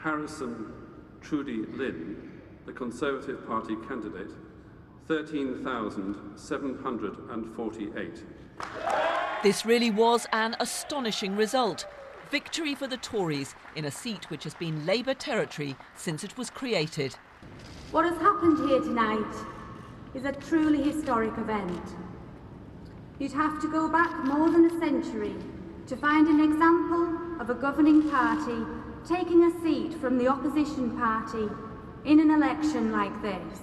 Harrison Trudy Lynn, the Conservative Party candidate, 13,748. This really was an astonishing result. Victory for the Tories in a seat which has been Labour territory since it was created. What has happened here tonight is a truly historic event. You'd have to go back more than a century to find an example of a governing party taking a seat from the opposition party in an election like this.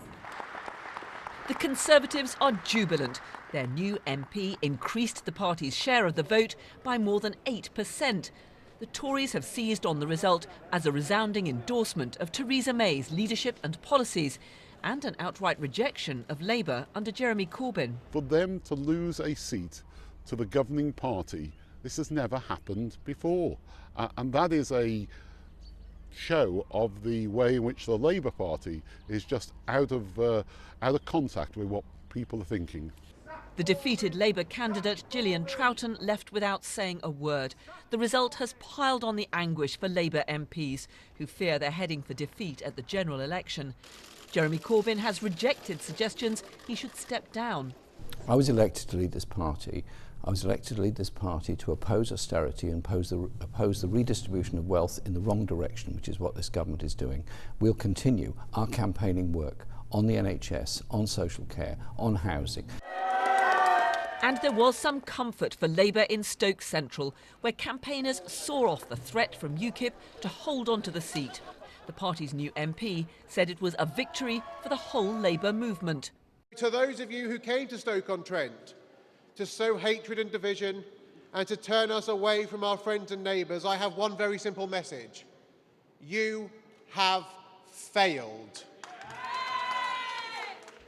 The Conservatives are jubilant. Their new MP increased the party's share of the vote by more than 8%. The Tories have seized on the result as a resounding endorsement of Theresa May's leadership and policies, and an outright rejection of Labour under Jeremy Corbyn. For them to lose a seat to the governing party, this has never happened before. And that is a show of the way in which the Labour Party is just out of contact with what people are thinking. The defeated Labour candidate Gillian Troughton left without saying a word. The result has piled on the anguish for Labour MPs, who fear they're heading for defeat at the general election. Jeremy Corbyn has rejected suggestions he should step down. I was elected to lead this party. I was elected to lead this party to oppose austerity and oppose the redistribution of wealth in the wrong direction, which is what this government is doing. We'll continue our campaigning work on the NHS, on social care, on housing. And there was some comfort for Labour in Stoke Central, where campaigners saw off the threat from UKIP to hold on to the seat. The party's new MP said it was a victory for the whole Labour movement. To those of you who came to Stoke-on-Trent to sow hatred and division and to turn us away from our friends and neighbours, I have one very simple message. You have failed.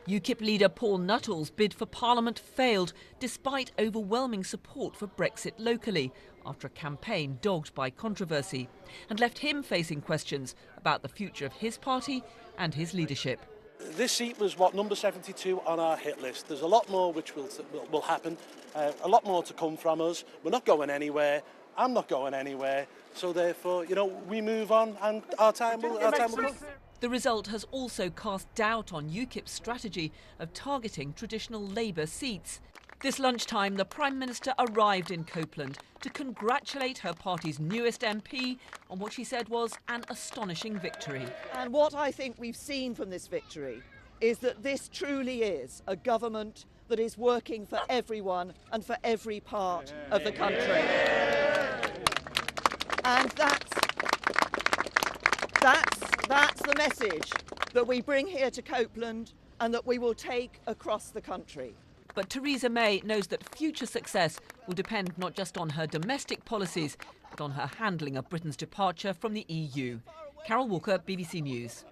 UKIP leader Paul Nuttall's bid for Parliament failed despite overwhelming support for Brexit locally after a campaign dogged by controversy, and left him facing questions about the future of his party and his leadership. This seat was, number 72 on our hit list. There's a lot more which will happen, a lot more to come from us. We're not going anywhere. I'm not going anywhere. So therefore, we move on and our time will come. The result has also cast doubt on UKIP's strategy of targeting traditional Labour seats. This lunchtime, the Prime Minister arrived in Copeland to congratulate her party's newest MP on what she said was an astonishing victory. And what I think we've seen from this victory is that this truly is a government that is working for everyone and for every part of the country. And that's the message that we bring here to Copeland and that we will take across the country. But Theresa May knows that future success will depend not just on her domestic policies, but on her handling of Britain's departure from the EU. Carol Walker, BBC News.